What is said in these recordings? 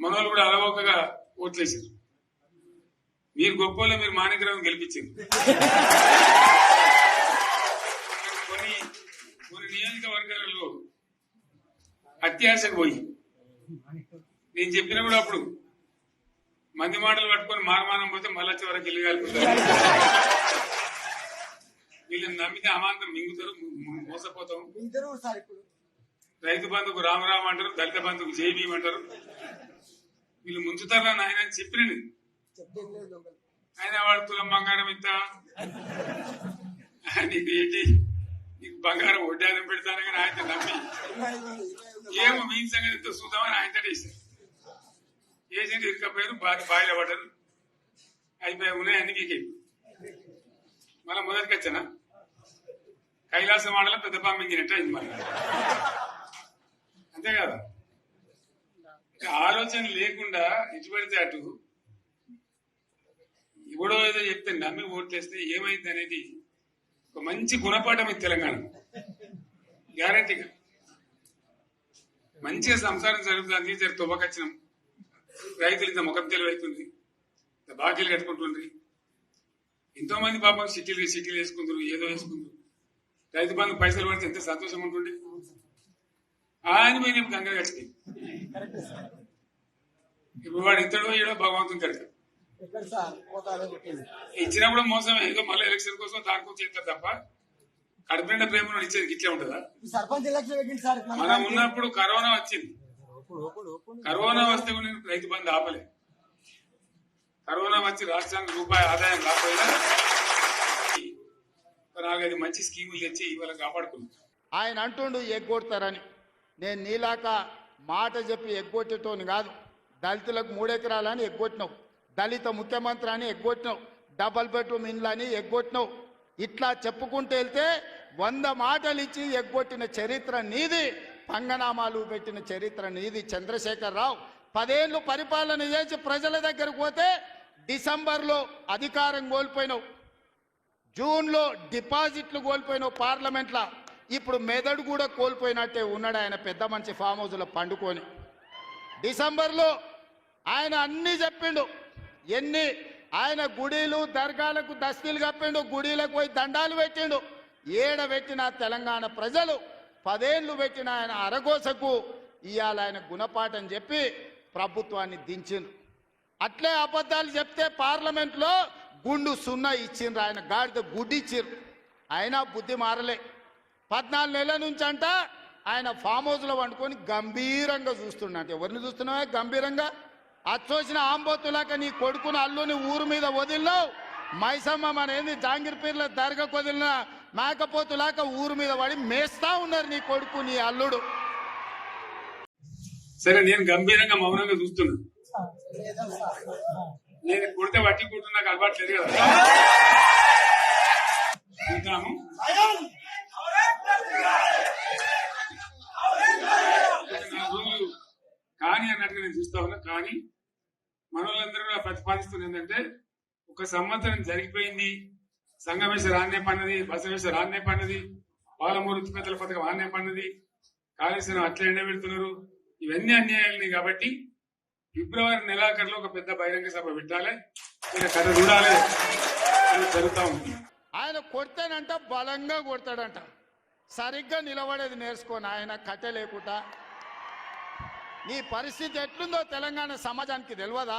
మనోళ్ళు కూడా అలవోకగా ఓట్లేసారు. మీరు గొప్పలో మీరు మాణిక్యరావుని గెలిపించారు. కొన్ని నియోజకవర్గాలలో అత్యాశకు పోయి నేను చెప్పినా కూడా అప్పుడు మంది మాటలు పట్టుకొని మారమానం పోతే మళ్ళా చివరికి ఇల్లు కాలిపోతారు. వీళ్ళని నమ్మితే అమాంతం మింగుతారు, మోసపోతాం. రైతు బంధుకు రామరామ అంటారు, దళిత బంధుకు జైబీం అంటారు. వీళ్ళు ముంచుతారని ఆయన చెప్పిన ఆయన వాడు తులం బంగారం ఇంత నీకు ఏంటి నీకు బంగారం వడ్డానం పెడతాను కానీ ఆయన నమ్మి ఏమో మీ సంగతితో చూద్దామని ఆయనతో వేసారు. వేసింది ఇరుకపోయారు, బాయిలో పడ్డారు, అయిపోయి ఉన్నాయి అన్ని పీకేవి. మళ్ళీ మొదటికి వచ్చానా కైలాసం మండలం పెద్ద పంపించినట్టు అయింది. మళ్ళీ అంతే కదా, ఆలోచన లేకుండా ఇటు పడితే అటు ఎవడో ఏదో చెప్తే నమ్మి ఓట్లేస్తే ఏమైంది అనేది ఒక మంచి గుణపాఠం ఇది తెలంగాణ. గ్యారంటీగా మంచిగా సంసారం జరుగుతుంది. జర తువ్వకచ్చినాం, రైతులు ఇంత ముఖం తెలివైతుంది, ఇంత బాకీలు కట్టుకుంటుండ్రి. ఎంతో మంది పాపం సిటీలు వేసుకుంటారు, ఏదో వేసుకుంటారు. రైతు బంధు పైసలు పడితే ఎంత సంతోషం ఉంటుంది. ఆయన పోయి గంగ కట్టి ఇప్పుడు వాడు ఇతడో ఏడో భగవంతుని కడతాడు. ఇచ్చినప్పుడు మోసమే, ఏదో మళ్ళీ ఎలక్షన్ కోసం దానికోసం చేస్తారు తప్ప కడుపునిండా ప్రేమ ఇచ్చేది ఇట్లే ఉంటుందా? మనం ఉన్నప్పుడు కరోనా వచ్చింది. కరోనా వస్తే కూడా నేను రైతు బంధు ఆపలే. కరోనా వచ్చి రాష్ట్రానికి రూపాయి ఆదాయం రాకపోయినా 4-5 మంచి స్కీములు తెచ్చి ఇవాళ కాపాడుకున్నాం. ఆయన అంటుండు ఎగ్గొడతారని. నేను నీలాక మాట చెప్పి ఎగ్గొట్టేటోని కాదు. దళితులకు 3 ఎకరాలని ఎగ్గొట్టినావు, దళిత ముఖ్యమంత్రి అని ఎగ్గొట్టినావు, డబల్ బెడ్రూమ్ ఇండ్లు అని ఎగ్గొట్టినావు. ఇట్లా చెప్పుకుంటూ వెళ్తే 100 మాటలు ఇచ్చి ఎగ్గొట్టిన చరిత్ర నీది, పంగనామాలు పెట్టిన చరిత్ర నీది. చంద్రశేఖరరావు 10 ఏళ్ళు పరిపాలన చేసి ప్రజల దగ్గరకు పోతే డిసెంబర్లో అధికారం కోల్పోయినావు, జూన్లో డిపాజిట్లు కోల్పోయినావు పార్లమెంట్లో. ఇప్పుడు మెదడు కూడా కోల్పోయినట్టే ఉన్నాడు ఆయన పెద్ద మంచి ఫామ్ హౌస్లో పండుకొని. డిసెంబర్లో ఆయన అన్నీ చెప్పిండు. ఆయన గుడిలు దర్గాలకు దస్తీలు కప్పిండు, గుడిలకు పోయి దండాలు పెట్టిండు. పెట్టిన తెలంగాణ ప్రజలు 10 ఏళ్ళు పెట్టిన ఆయన అరగోసకు ఇవాళ ఆయన గుణపాఠం చెప్పి ప్రభుత్వాన్ని దించిండ్రు. అట్లే అబద్ధాలు చెప్తే పార్లమెంట్లో గుండు 0 ఇచ్చిండ్రు, ఆయన గాడిద గుడ్డి ఇచ్చిండ్రు. అయినా బుద్ధి మారలే. 14 నెలల నుంచి అంట ఆయన ఫామ్ హౌస్లో వండుకొని గంభీరంగా చూస్తుండంటే. ఎవరిని చూస్తున్నావా గంభీరంగా? అచ్చోసిన ఆంబోతులాక నీ కొడుకుని అల్లుని ఊరు మీద వదిలినావు. మైసమ్మ మన ఏంది జాంగీర్పీర్ల దర్గాకు వదిలిన మేకపోతులాక ఊరు మీద పడి మేస్తా ఉన్నారు నీ కొడుకు నీ అల్లుడు. సరే, నేను గంభీరంగా మౌనంగా చూస్తున్నా. నేను కొడితే వట్టి కొట్టు నాకు అలవాట్లేదు కదా. చూద్దాము. కానీ అన్నట్టుగా నేను చూస్తా ఉన్నా. కానీ మనోళ్ళందరూ కూడా ప్రతిపాదిస్తుంది ఏంటంటే, 1 సంవత్సరం జరిగిపోయింది, సంగమేశ్వర ఆన్నే పన్నది, బసవేశ్వర ఆన్నే పన్నది, పాలమూరు ఉత్పత్తుల పథకం ఆన్నే పన్నది, కాళేశ్వరం అట్లా ఎండబెడుతున్నారు. ఇవన్నీ అన్యాయాలని. కాబట్టి ఫిబ్రవరి నెలాఖరులో ఒక పెద్ద బహిరంగ సభ పెట్టాలి, కథ చూడాలి, జరుగుతా ఉంది. ఆయన కొడతానంట, బలంగా కొడతాడంట. సరిగ్గా నిలబడేది నేర్చుకోని ఆయన కట్టె లేకుండా. నీ పరిస్థితి ఎట్లుందో తెలంగాణ సమాజానికి తెలియదా?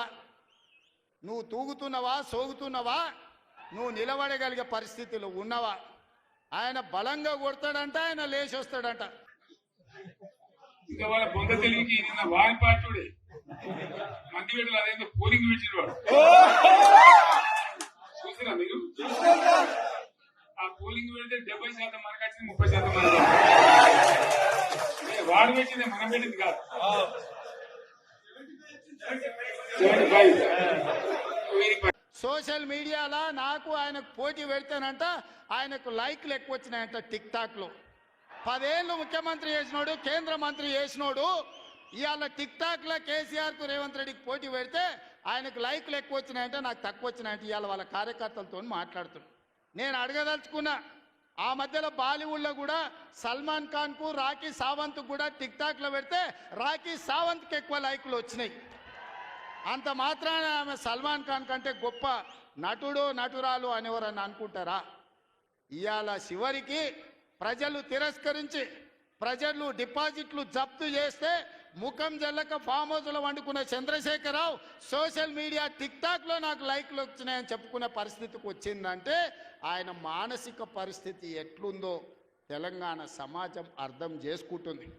నువ్వు తూగుతున్నావా, సోగుతున్నావా, నువ్వు నిలబడగలిగే పరిస్థితిలో ఉన్నవా? ఆయన బలంగా కొడతాడంట, ఆయన లేచి వస్తాడంట. ఇంకా వాళ్ళ బొంద తెలివికి నిన్న వారి పార్టీడే మంది పెట్టాలి, అదేందో పోలింగ్ పెట్టిన వాడు చూసినా మీరు? ఆ పోలింగ్ పెడితే 70% మనకు వచ్చింది, 30% మనకి. వాడు పెట్టింది మనం పెట్టింది కాదు. 75. సోషల్ మీడియాలో నాకు ఆయనకు పోటీ పెడితేనంట ఆయనకు లైక్లు ఎక్కువ వచ్చినాయంట. టిక్ టాక్ లో 10 ఏళ్ళు ముఖ్యమంత్రి చేసినోడు, కేంద్ర మంత్రి చేసినోడు ఇవాళ టిక్ టాక్ లో కేసీఆర్ కు రేవంత్ రెడ్డికి పోటీ పెడితే ఆయనకు లైక్లు ఎక్కువ వచ్చినాయంటే నాకు తక్కువ వచ్చినాయంటే ఇవాళ వాళ్ళ కార్యకర్తలతో మాట్లాడుతున్నాడు. నేను అడగదలుచుకున్నా, ఆ మధ్యలో బాలీవుడ్ లో కూడా సల్మాన్ ఖాన్ కు రాఖీ సావంత్ కూడా టిక్ టాక్ లో పెడితే రాఖీ సావంత్ కి ఎక్కువ లైక్లు వచ్చినాయి. అంత మాత్రాన ఆమె సల్మాన్ ఖాన్ కంటే గొప్ప నటుడు నటురాలు అనేవారని అనుకుంటారా? ఇవాళ చివరికి ప్రజలు తిరస్కరించి ప్రజలు డిపాజిట్లు జప్తు చేస్తే ముఖం జల్లక ఫామ్ హౌస్లో వండుకున్న చంద్రశేఖరరావు సోషల్ మీడియా టిక్ టాక్లో నాకు లైక్లు వచ్చినాయని చెప్పుకునే పరిస్థితికి వచ్చిందంటే ఆయన మానసిక పరిస్థితి ఎట్లుందో తెలంగాణ సమాజం అర్థం చేసుకుంటుంది.